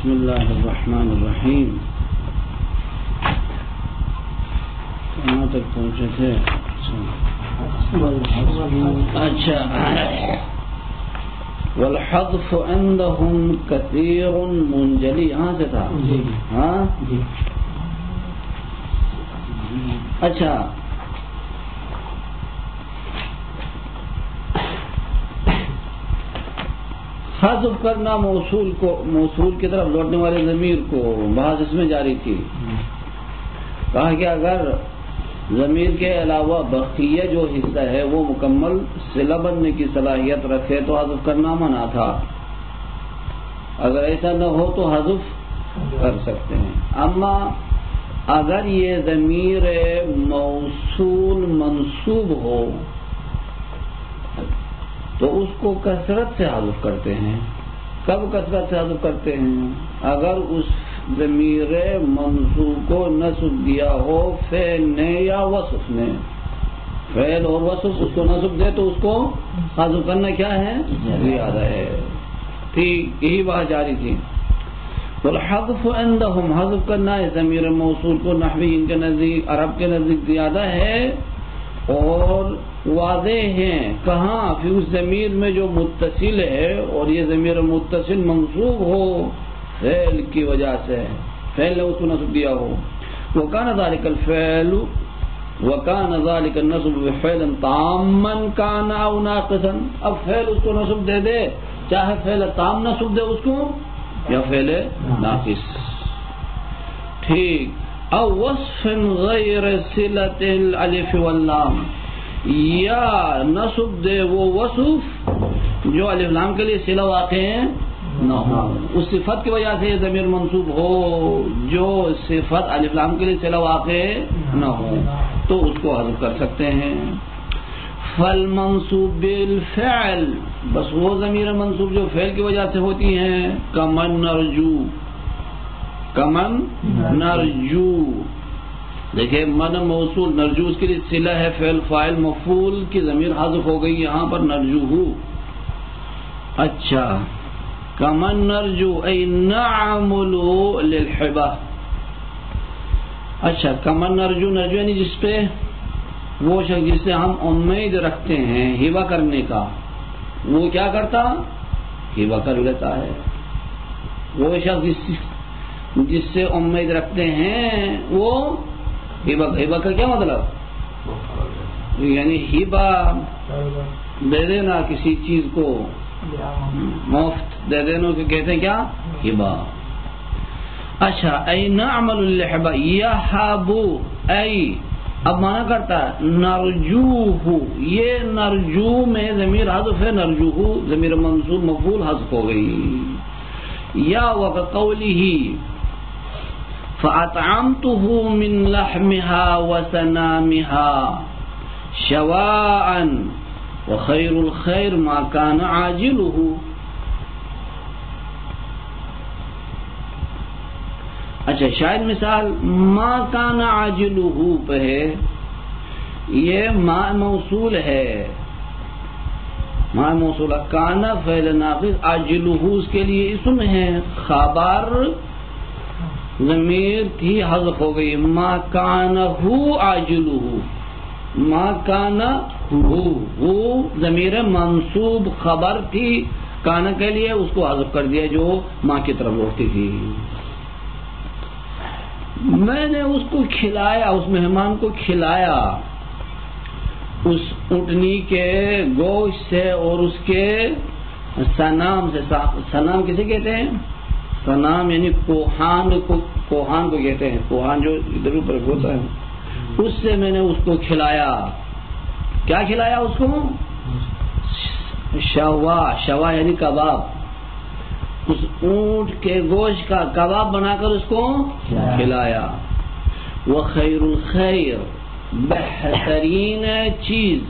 بسم اللہ الرحمن الرحیم. کہاں تک پہنچے تھے؟ اچھا. والحذف عندهم كثير منجلي. یہاں سے تھا. ہاں اچھا. حذف کرنا موصول کی طرف لوٹنے والے ضمیر کو. بحث اس میں جاری تھی. کہا کہ اگر ضمیر کے علاوہ بقیہ جو حصہ ہے وہ مکمل صلہ بننے کی صلاحیت رکھے تو حذف کرنا منع تھا. اگر ایسا نہ ہو تو حذف کر سکتے ہیں. اما اگر یہ ضمیر موصول منصوب ہو تو اس کو کثرت سے حذف کرتے ہیں. کب کثرت سے حذف کرتے ہیں؟ اگر اس ضمیر منصوب کو نصب دیا ہو فعل نے یا وصف نے. فعل اور وصف اس کو نصب دے تو اس کو حذف کرنا کیا ہے؟ زیادہ ہے. ٹھیک یہی بات جاری تھی. والحذف عندهم حذف کرنا ہے ضمیر موصول کو نحوی ان کے نزدیک عرب کے نزدیک زیادہ ہے اور واضح ہیں. کہاں؟ پھر اس ضمیر میں جو متصل ہے اور یہ ضمیر متصل منصوب ہو فعل کی وجہ سے. فعل نے اس کو نصب دیا ہو. وَكَانَ ذَلِكَ الْفِعْلُ وَكَانَ ذَلِكَ النَّصْبُ بِفِعْلٍ تَامًّا كَانَ أَوْ نَاقِصًا. اب فعل اس کو نصب دے دے چاہے فعل تام نصب دے اس کو یا فعل ناقص. ٹھیک. او وصف غیر صلۃ الالف واللام یا نصب دے وہ وصف جو الف لام کے لیے صلہ واقع ہے نہ ہو. اس صفت کی وجہ سے یہ ضمیر منصوب ہو جو صفت الف لام کے لیے صلہ واقع نہ ہو تو اس کو حذف کر سکتے ہیں. فالمنصوب بالفعل بس وہ ضمیر منصوب جو فعل کی وجہ سے ہوتی ہیں. کمن نرجو. کمن نرجو دیکھیں من موصول نرجو اس کے لیے صلہ ہے فعل فاعل مفعول کی ضمیر حذف ہو گئی یہاں پر نرجو. اچھا. کمن نرجو ای نعمل للحبہ. اچھا. کمن نرجو نرجو یعنی جس پہ وہ شخص جس سے ہم امید رکھتے ہیں ہبہ کرنے کا وہ کیا کرتا؟ ہبہ کر لیتا ہے. وہ شخص جس سے امید رکھتے ہیں وہ ہبہ کا کیا مطلب؟ یعنی ہبہ دے دینا کسی چیز کو مفت دے دینا کو کہتے ہیں کیا؟ ہبہ. اچھا. ای نعمل للحبہ یحبو ای اب مانا کرتا ہے نرجوہ. یہ نرجو میں ضمیر حذف ہے. نرجوہ ضمیر منصوب مفعول حذف ہو گئی. یا وقولہ فأطعمته من لحمها وسنامها شواء وخير الخير ما كان عاجله. اچھا. شاید مثال ما كان عاجله پہ ہے. یہ ما موصول ہے. ما موصول کان فعل ناقص عاجله اس کے لیے اسم ہے. خبر ضمیر تھی حذف ہو گئی. ما کان ہو عاجلہ. ما کان ہو ضمیر منصوب خبر تھی کان کے لیے اس کو حذف کر دیا جو ماں کی طرف لوٹتی تھی. میں نے اس کو کھلایا اس مہمان کو کھلایا اس اونٹنی کے گوشت سے اور اس کے سنام سے. سنام کسے کہتے ہیں؟ سنام یعنی کوہان کو کہتے ہیں. کوہان جو ادھر اوپر ہوتا ہے اس سے میں نے اس کو کھلایا. کیا کھلایا اس کو؟ شوا یعنی کباب. اس اونٹ کے گوشت کا کباب بنا کر اس کو کھلایا. وخیر الخیر بہترین چیز.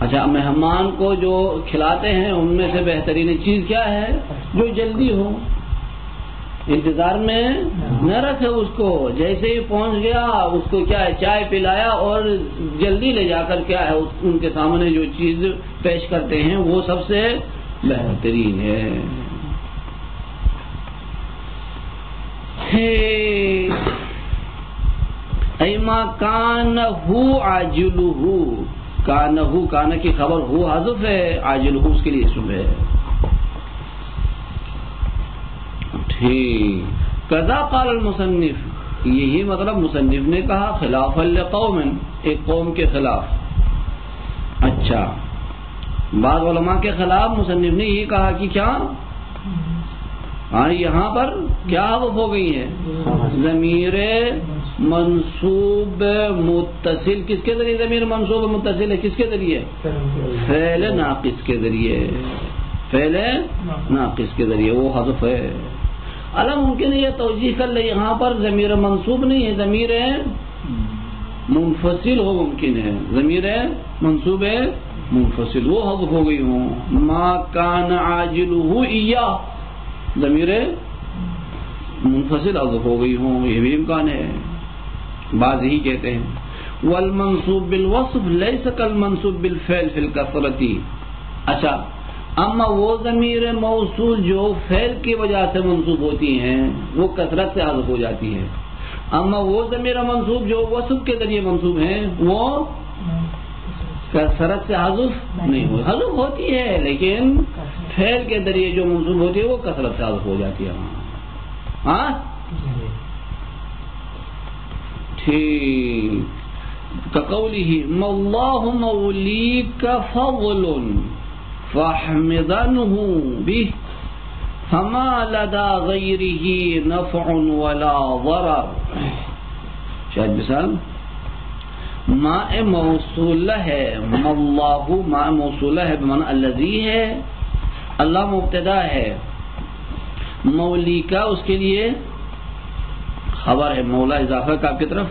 اچھا. مہمان کو جو کھلاتے ہیں ان میں سے بہترین چیز کیا ہے؟ جو جلدی ہو. انتظار میں نہ رکھے اس کو. جیسے ہی پہنچ گیا اس کو کیا ہے چائے پلایا اور جلدی لے جا کر کیا ہے ان کے سامنے جو چیز پیش کرتے ہیں وہ سب سے بہترین ہے. ایما کانہو عاجلہو، کانہو، کانا کی خبر ہو حذف ہے، عاجلہو اس کے لیے اسم ہے. ٹھیک. کذا قال المصنف، یہی مطلب مصنف نے کہا، خلافا لقوم، ایک قوم کے خلاف. اچھا، بعض علماء کے خلاف مصنف نے یہ کہا کہ کیا ہاں یہاں پر کیا حذف ہو گئی ہے؟ ضمیر منصوب متصل. کس کے ذریعے ضمیر منصوب متصل ہے؟ کس کے ذریعے؟ فعل ناقص کے ذریعے. فعل ناقص کے ذریعے وہ حذف ہے. الا ممکن ہے یہ توجیہ کر لے، یہاں پر ضمیر منصوب نہیں ہے، ضمیر منفصل ہو. ممکن ہے ضمیر منصوب ہے منفصل، وہ حذف ہو گئی ہوں. ما کان عاجلہ ایہ، ضمیر منفصل حذف ہو گئی ہوں، یہ بھی امکان ہے. بعض ہی کہتے ہیں والمنصوب بالوصف لیس کالمنصوب بالفعل فی الکثرۃ. اچھا، اما وہ ضمیر موصول جو فعل کی وجہ سے منصوب ہوتی ہیں وہ کثرت سے حذف ہو جاتی ہے. اما وہ ضمیر منصوب جو وصف کے ذریعے منصوب ہیں وہ کثرت سے حذف نہیں ہوتی. حذف ہوتی ہے لیکن فعل کے ذریعے جو منصوب ہوتی ہے وہ کثرت سے حذف ہو جاتی ہے. ہاں ٹھیک. کقولہ واللہ مولیک فضل فاحمدنہ بہ فما لدى غیرہ نفع ولا ضرر. شاید مثال ماء موصولہ ہے، اللہ ماء موصولہ ہے بمعنی الذی ہے، اللہ مبتدا ہے، مولی کا اس کے لیے خبر ہے، مولا اضافہ کا آپ کی طرف،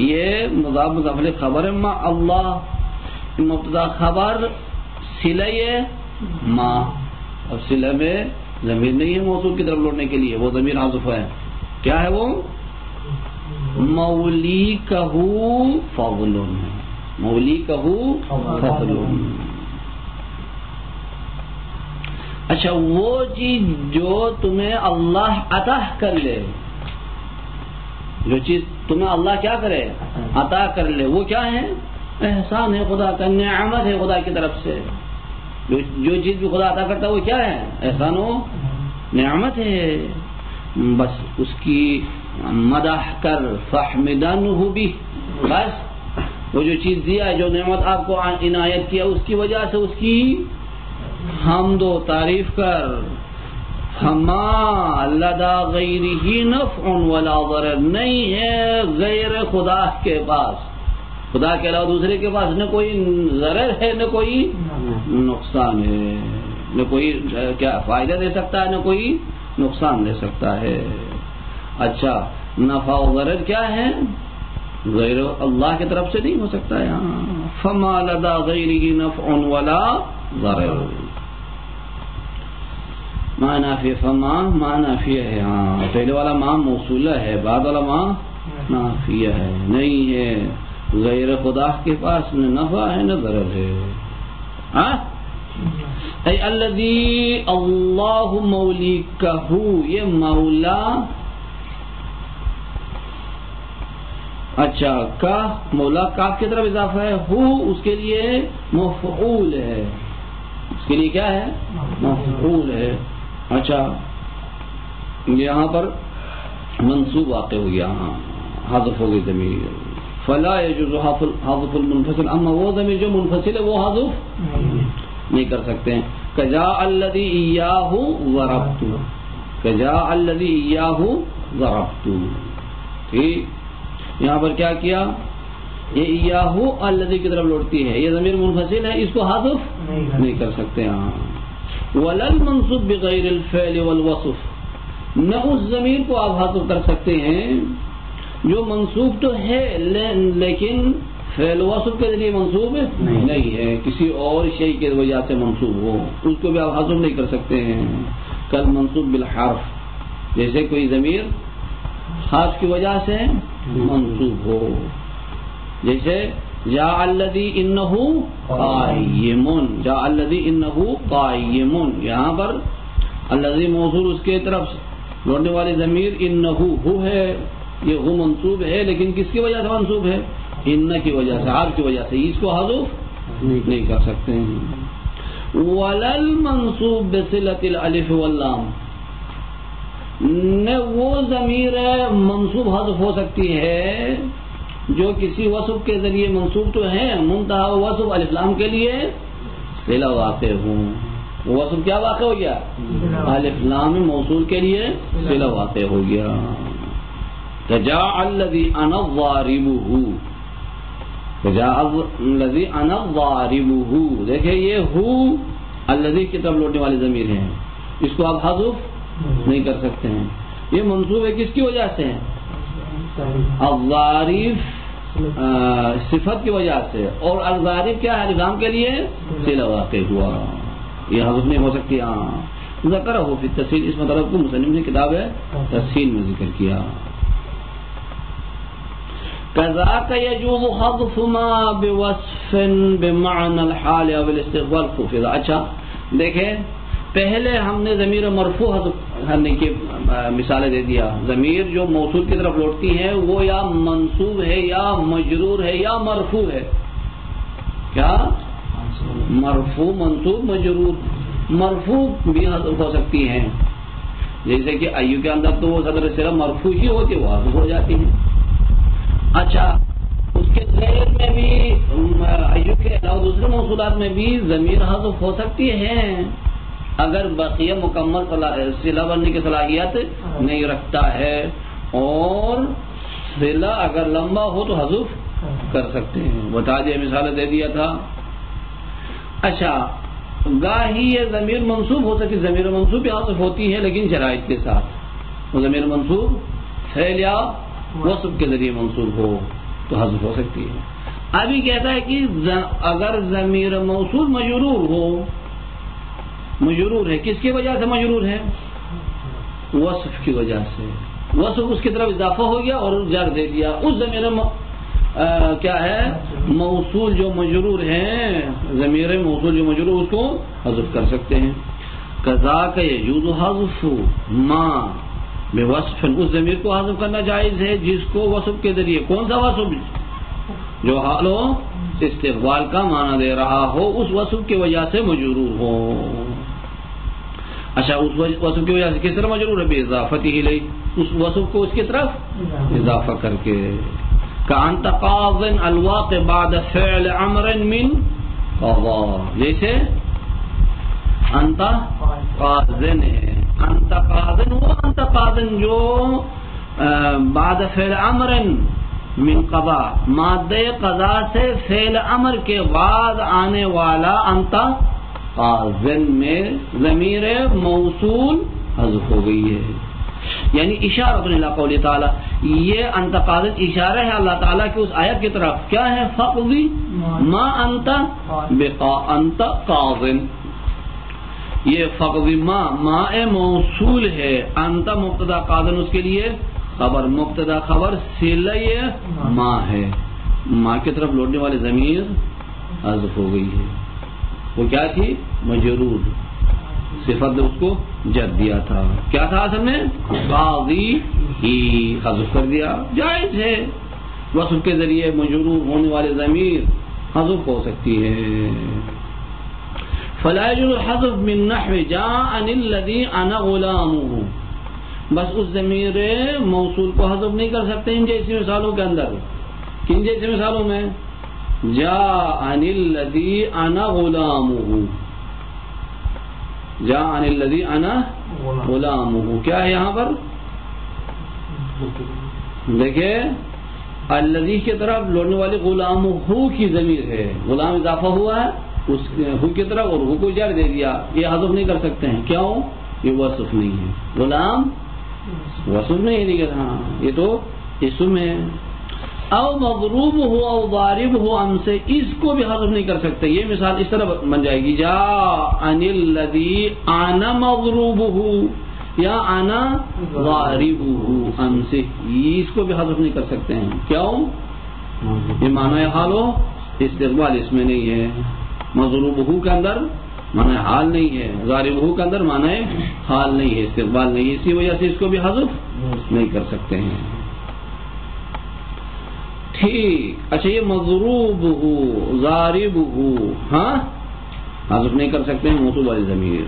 یہ مضاف مضاف الیہ خبر ہے. ما اللہ مبتدا خبر صلہ ما، اور صلہ میں ضمیر نہیں ہے موصول کی طرف لوٹنے کے لیے، وہ ضمیر حذف ہے. کیا ہے وہ؟ مولی کہو فضل، مولی کہو فضل. اچھا، وہ چیز جو تمہیں اللہ عطا کر لے، جو چیز تمہیں اللہ کیا کرے؟ عطا کر لے، وہ کیا ہے؟ احسان ہے خدا کا، نعمت ہے خدا کی طرف سے. جو چیز بھی خدا عطا کرتا ہے وہ کیا ہے؟ احسان و نعمت ہے. بس اس کی مدح کر، فاحمدنہ بہ، بس وہ جو چیز دیا ہے، جو نعمت آپ کو عنایت کیا، اس کی وجہ سے اس کی حمد و تعریف کر. فما لدى غیرہ نفع ولا ضرر، نہیں ہے غیر خدا کے پاس، خدا کے علاوہ دوسرے کے پاس نہ کوئی ضرر ہے نہ کوئی نقصان ہے، نہ کوئی کیا فائدہ دے سکتا ہے نہ کوئی نقصان دے سکتا ہے. اچھا، نفع و ضرر کیا ہے؟ غیر اللہ کی طرف سے نہیں ہو سکتا ہے. فما لدى غیرہ نفع ولا ضرر. ماں نافیہ، فما ماں نافیہ ہے. ہاں، پہلے والا ماں موصولہ ہے، بعد والا ماں نافیہ ہے. نہیں ہے غیر خدا کے پاس نہ نفع ہے نہ ضرر ہے. ہاں، اے الذی اللہ مولیکہ، یہ مولا اچھا کا مولا کاف کی طرف اضافہ ہے، ہو اس کے لیے مفعول ہے، اس کے لیے کیا ہے؟ مفعول ہے. اچھا، یہاں پر منصوب واقع ہو گیا، ہاں حذف ہو گئی ضمیر. فلا يجوز حذف المنفصل، اما وہ ضمیر جو منفصل ہے وہ حذف نہیں کر سکتے ہیں. کجاء الذی ایاہ ضربت، کجاء الذی ایاہ ضربت. ٹھیک، یہاں پر کیا کیا؟ یہ ایاہ الذی کی طرف لوٹتی ہے، یہ ضمیر منفصل ہے، اس کو حذف نہیں کر سکتے. ہاں، ولا المنصوب بغیر الفعل والوصف، نہ اس ضمیر کو آپ حذف کر سکتے ہیں جو منصوب تو ہے لیکن فعل وصف کے ذریعے منصوب نہیں ہے، کسی اور شیء کی وجہ سے منصوب ہو، اس کو بھی آپ حذف نہیں کر سکتے ہیں. کل منصوب بالحرف، جیسے کوئی ضمیر حرف کی وجہ سے منصوب ہو، جیسے جاء الذی انہ قائم، جاء الذی انہ قائم. یہاں پر الذی موصول اس کے طرف لوٹنے والی ضمیر انہو ہو ہے، یہ ہو منصوب ہے، لیکن کس کی وجہ سے منصوب ہے؟ ان کی وجہ سے، حال کی وجہ سے، اس کو حذف نہیں کر سکتے ہیں۔ ولل منصوب بصلۃ الالف واللام، نہ وہ ضمیر منصوب حذف ہو سکتی ہے جو کسی وصف کے ذریعے منصوب تو ہیں، منتہا وصف الف لام کے لیے صلہ واقع ہوں۔ وصف کیا واقع ہو گیا؟ الف لام موصول کے لیے صلہ واقع ہو گیا۔ تجاء الذی انا ضاربہ، تجاء الذی انا ضاربہ، دیکھیں یہ ہو الذی کی طرف لوٹنے والی ضمیر ہے، اس کو آپ حذف نہیں کر سکتے ہیں۔ یہ منصوب ہے کس کی وجہ سے؟ الضارب صفت کی وجہ سے، اور الضارب کیا ہے؟ الف لام کے لیے صلہ واقع ہوا، یہ حذف نہیں ہو سکتی۔ ذکرہ فی التفصیل، اس مطلب کو مصنف نے کتاب ہے تفصیل میں ذکر کیا۔ كذاك يجوز حذف ما بوصف بمعنى الحال او الاستقبال خفض۔ اچھا دیکھیں، پہلے ہم نے ضمیر مرفوع حذف کرنے کی مثالیں دے دیا۔ ضمیر جو موصول کی طرف لوٹتی ہے وہ یا منصوب ہے یا مجرور ہے یا مرفوع ہے۔ کیا؟ مرفوع، منصوب، مجرور۔ مرفوع بھی حذف ہو سکتی ہیں، جیسے کہ ایو کے اندر تو وہ صدر صرف مرفوع ہی ہوتی ہے، وہ حذف ہو جاتی ہے۔ اچھا، اس کے غیر میں بھی ایو کے علاوہ دوسرے موصولات میں بھی ضمیر حذف ہو سکتی ہیں اگر بقیہ مکمل صلہ بننے کی صلاحیت نہیں رکھتا ہے، اور صلہ اگر لمبا ہو تو حذف کر سکتے ہیں، بتا دیا، مثال دے دیا تھا۔ اچھا، گاہی یہ ضمیر منصوب ہو سکتی، ضمیر منصوب بھی حذف ہوتی ہے لیکن شرائط کے ساتھ۔ وہ ضمیر منصوب فعل یا وصف کے ذریعے منصوب ہو تو حذف ہو سکتی ہے۔ ابھی کہتا ہے کہ اگر ضمیر موصول مجرور ہو، مجرور ہے، کس کی وجہ سے مجرور ہے؟ وصف کی وجہ سے، وصف اس کی طرف اضافہ ہو گیا اور جر دے دیا، اس ضمیر کیا ہے؟ موصول جو مجرور ہیں، ضمیر موصول جو مجرور اس کو حذف کر سکتے ہیں۔ كذاك يجوز حذف ما بوصف، اس ضمیر کو حذف کرنا جائز ہے جس کو وصف کے ذریعے، کون سا وصف؟ جو حال و استقبال کا معنی دے رہا ہو، اس وصف کی وجہ سے مجرور ہو۔ اچھا، اس وصف کی وجہ سے کس طرح مجرور ہے؟ بِإِضَافَتِهِ إِلَيْهِ، اس وصف کو اس کی طرف اضافہ کر کے۔ كأنت قاض الواقع بعد فعل امر من قضاء، جیسے انت قاضن ہے، انت قاضن، وہ انت قاضن جو بعد فعل امر من قضاء، مادہ قضا سے فعل امر کے بعد آنے والا انت قاضن میں ضمیر موصول حذف ہو گئی ہے، یعنی اشارۃ الی قول تعالی، یہ انت قاضن اشارہ ہے اللہ تعالیٰ کی اس آیت کی طرف، کیا ہے؟ فقضی ما انت انت قاضن، یہ فقضی ما موصول ہے، انت مبتدا، قاضن اس کے لیے خبر، مبتدا خبر صلہ ما ہے، ما کی طرف لوٹنے والے ضمیر حذف ہو گئی ہے، وہ کیا تھی؟ مجرور، صفت نے اس کو جر دیا تھا، کیا تھا اصل میں؟ قاضی ہی، حذف کر دیا، جائز ہے، وصف کے ذریعے مجرور ہونے والے ضمیر حذف ہو سکتی ہے۔ فلا يجوز الحذف من نحو جاءني الذي انا غلامه، بس اس ضمیر موصول کو حذف نہیں کر سکتے ان جیسی مثالوں کے اندر۔ کن جیسی مثالوں میں؟ جاءني الذي انا غلامه، جاءني الذي انا غلامه، کیا ہے یہاں پر؟ دیکھیں، الذی کی طرف لوٹنے والی غلامہ کی ضمیر ہے، غلام اضافہ ہوا ہے اس ہو کی طرف اور ہو کو جر دے دیا، یہ حذف نہیں کر سکتے ہیں، کیوں؟ یہ وصف نہیں ہے، غلام وصف نہیں ہے، ہاں یہ تو اسم ہے۔ او مضروب ہو او ضارب ہو، ہم سے اس کو بھی حذف نہیں کر سکتے، یہ مثال اس طرح بن جائے گی، جاءنی الذی انا مضروبہ یا انا ضاربہ، ہم سے اس کو بھی حذف نہیں کر سکتے ہیں، کیوں؟ یہ معنی حال و استقبال اس میں نہیں ہے، مضروبہ کے اندر معنی حال نہیں ہے، ضاربہ کے اندر معنی حال نہیں ہے، استقبال نہیں ہے، اسی وجہ سے اس کو بھی حذف نہیں کر سکتے ہیں. ٹھیک. اچھا یہ مضروبہ ضاربہ ہاں حذف نہیں کر سکتے ہیں موصول والی ضمیر.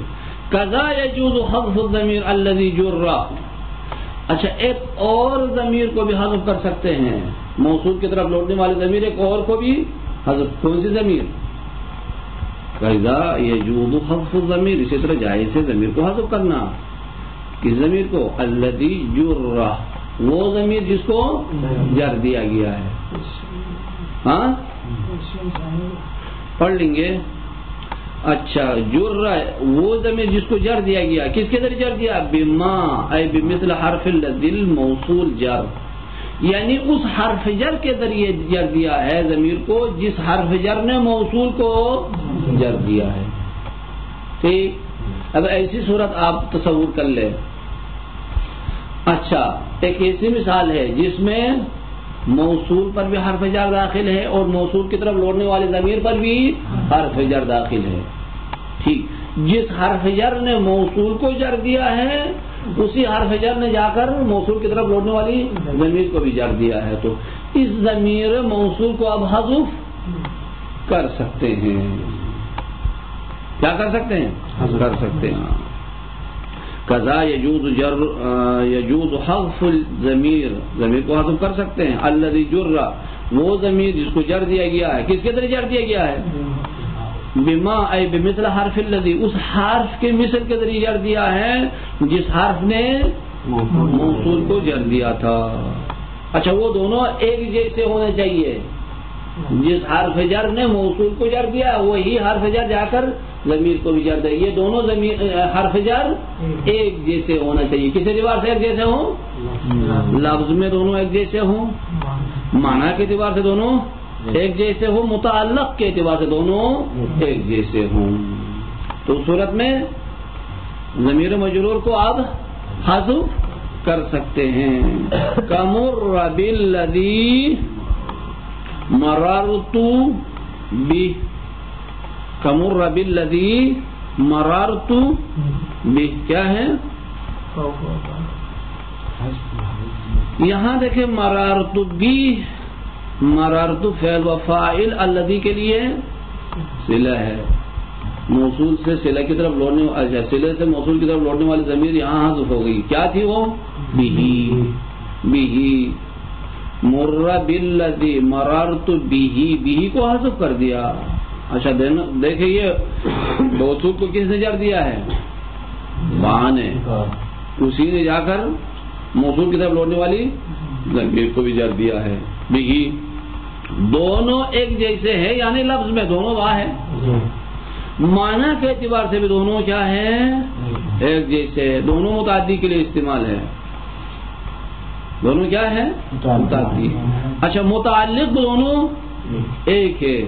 کذا یجوز حذف الضمیر الذی جر. اچھا ایک اور ضمیر کو بھی حذف کر سکتے ہیں، موصول کی طرف لوٹنے والی ضمیر ایک اور کو بھی حذف. کون سی ضمیر؟ کذا یجوز حذف الضمیر، اسی طرح جائز ہے ضمیر کو حذف کرنا. کس ضمیر کو؟ الذی جر، وہ ضمیر جس کو جر دیا گیا ہے. ہاں پڑھ لیں گے. اچھا جر وہ ضمیر جس کو جر دیا گیا، کس کے ذریعے جر دیا؟ بما ای بمثل حرف الذی الموصول جر، یعنی اس حرف جر کے ذریعے جر دیا ہے ضمیر کو جس حرف جر نے موصول کو جر دیا ہے. ٹھیک. اب ایسی صورت آپ تصور کر لیں. اچھا ایک ایسی مثال ہے جس میں موصول پر بھی حرف جر داخل ہے اور موصول کی طرف لوٹنے والی ضمیر پر بھی حرف جر داخل ہے. ٹھیک. جس حرف جر نے موصول کو جر دیا ہے اسی حرف جر نے جا کر موصول کی طرف لوٹنے والی ضمیر کو بھی جر دیا ہے، تو اس ضمیر موصول کو اب حذف کر سکتے ہیں. کیا کر سکتے ہیں؟ حذف کر سکتے ہیں. کذا یجوز حذف الضمیر، ضمیر کو حذف کر سکتے ہیں. الذی جر، وہ ضمیر جس کو جر دیا گیا ہے، کس کے ذریعے جر دیا گیا ہے؟ بما ای بمثل حرف الذی، اس حرف کے مثل کے ذریعے جر دیا ہے جس حرف نے موصول کو جر دیا تھا. اچھا وہ دونوں ایک جیسے ہونے چاہیے. جس حرف جر نے موصول کو جر دیا وہی حرف جر جا کر ضمیر کو بھی جر دے. یہ دونوں حرف جر ایک جیسے ہونا چاہیے. کس اعتبار سے ایک جیسے ہوں؟ لفظ میں دونوں ایک جیسے ہوں، معنی کے اعتبار سے دونوں ایک جیسے ہوں، متعلق کے اعتبار سے دونوں ایک جیسے ہوں. تو اس صورت میں ضمیر مجرور کو آپ حذف کر سکتے ہیں. کمر بالذی مررت بہ، کمر بالذی مررت بہ کیا ہے؟ یہاں دیکھیں مررت بہ، مررت فعل و فاعل، الذی کے لیے صلہ ہے. موصول سے صلہ کی طرف لوٹنے، اچھا صلہ سے موصول کی طرف لوٹنے والی ضمیر یہاں حذف ہو گئی. کیا تھی وہ؟ بہ. بہ مر بالذی مررت بہ، بہ کو حذف کر دیا. اچھا دیکھیں یہ موصول کو کس نے جر دیا ہے؟ با نے. اسی نے جا کر موصول کی طرف لوٹنے والی ضمیر کو بھی جر دیا ہے. بہ دونوں ایک جیسے ہے، یعنی لفظ میں دونوں با ہے، معنی کے اعتبار سے بھی دونوں کیا ہے؟ ایک جیسے. دونوں متعدی کے لیے استعمال ہے. دونوں کیا ہے؟ متعدی. اچھا متعلق دونوں ایک ہے.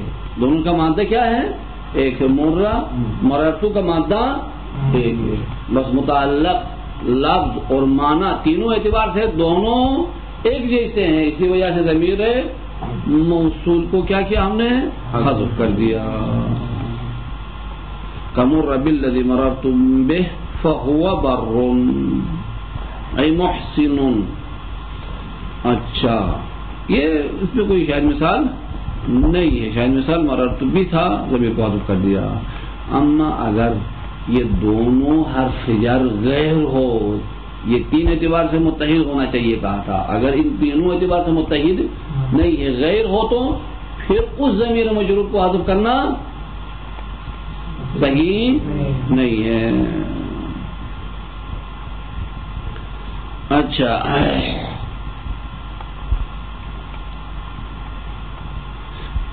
دونوں کا مادہ کیا ہے؟ ایک ہے. مررتو کا مادہ ایک ہے، بس متعلق لفظ اور معنی تینوں اعتبار سے دونوں ایک جیسے ہیں. اسی وجہ سے ضمیر موصول کو کیا کیا ہم نے؟ حذف کر دیا. کمر بالذی مررت بہ فہو بر ای محسن. اچھا یہ اس میں کوئی شاید مثال نہیں ہے. شاید مثال مررت بھی تھا، ضمیر کو حذف کر دیا. اما اگر یہ دونوں حرف جر غیر ہو، یہ تین اعتبار سے متحد ہونا چاہیے کہا تھا. اگر ان تینوں اعتبار سے متحد نہیں ہے، غیر ہو، تو پھر اس ضمیر مجرور کو حذف کرنا صحیح نہیں ہے. اچھا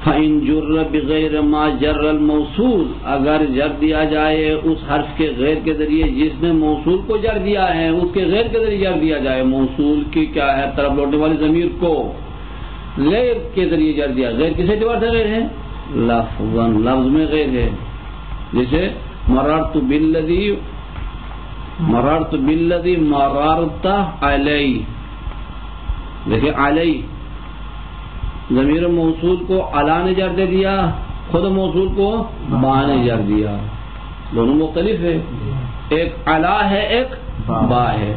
فَإِن جُرَّ بِغَيْرِ مَا جَرَّ الْمَوْصُولِ، اگر جر دیا جائے اس حرف کے غیر کے ذریعے جس نے موصول کو جر دیا ہے، اس کے غیر کے ذریعے جر دیا جائے. موصول کی کیا ہے؟ طرف لوٹنے والی ضمیر کو غیر کے ذریعے جر دیا. غیر کس اعتبار سے غیر ہے؟ لفظاً، لفظ میں غیر ہے. جیسے مررت بالذی، مررت بالذی مررت علی. دیکھیں علی ضمیر موصول کو علا نے جر دے دیا، خود موصول کو با نے جر دیا. دونوں مختلف ہے، ایک علا ہے ایک با ہے،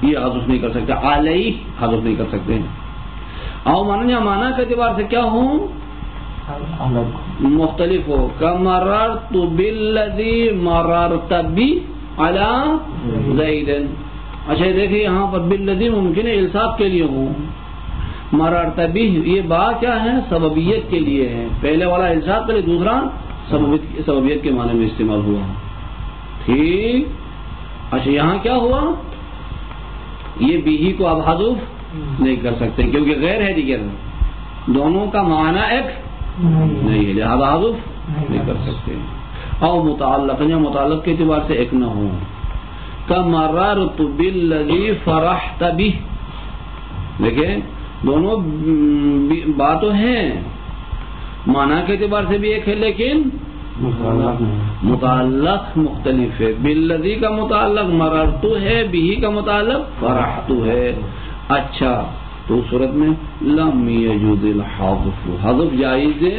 یہ حذف نہیں کر سکتے، علیہ حذف نہیں کر سکتے ہیں. او معنی کے اعتبار سے کیا ہوں مختلف ہو، کمررت بالذی مررت بی علی زید. اچھا دیکھیے یہاں پر بالذی ممکن ہے الصاق کے لیے ہوں، مررت بی یہ با کیا ہے سببیت کے لیے ہے، پہلے والا الصاق کے لیے، دوسرا سببیت کے معنی میں استعمال ہوا. ٹھیک. اچھا یہاں کیا ہوا، یہ بھی کو اب حذف نہیں کر سکتے کیونکہ غیر ہے دیگر، دونوں کا معنی ایک نہیں ہے، لہذا حذف نہیں کر سکتے. او متعلق یا متعلق کے اعتبار سے ایک نہ ہو، کمررت بالذی فرحت بہ. دیکھیں دونوں بات تو ہیں، معنی کے اعتبار سے بھی ایک ہے لیکن متعلق مختلف ہے. بالذی کا متعلق مررت ہے، بہ کا متعلق فرحت ہے. اچھا تو صورت میں لم یجوز الحذف، حذف جائز ہے.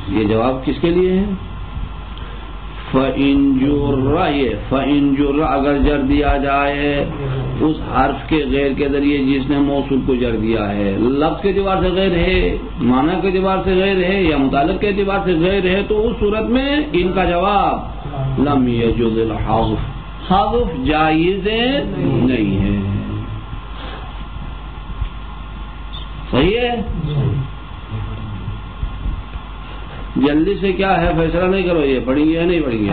یہ جواب کس کے لیے ہے؟ فَإِن جُرَّ، یہ فَإِن جُرَّ اگر جر دیا جائے اس حرف کے غیر کے ذریعے جس نے موصول کو جر دیا ہے، لفظ کے اعتبار سے غیر ہے، معنی کے اعتبار سے غیر ہے یا متعلق کے اعتبار سے غیر ہے، تو اس صورت میں ان کا جواب لم یجوز الحذف، حذف جائز نہیں ہے. صحیح ہے. جلدی سے کیا ہے فیصلہ نہیں کرو، یہ پڑھیں گے یا نہیں پڑھیں گے؟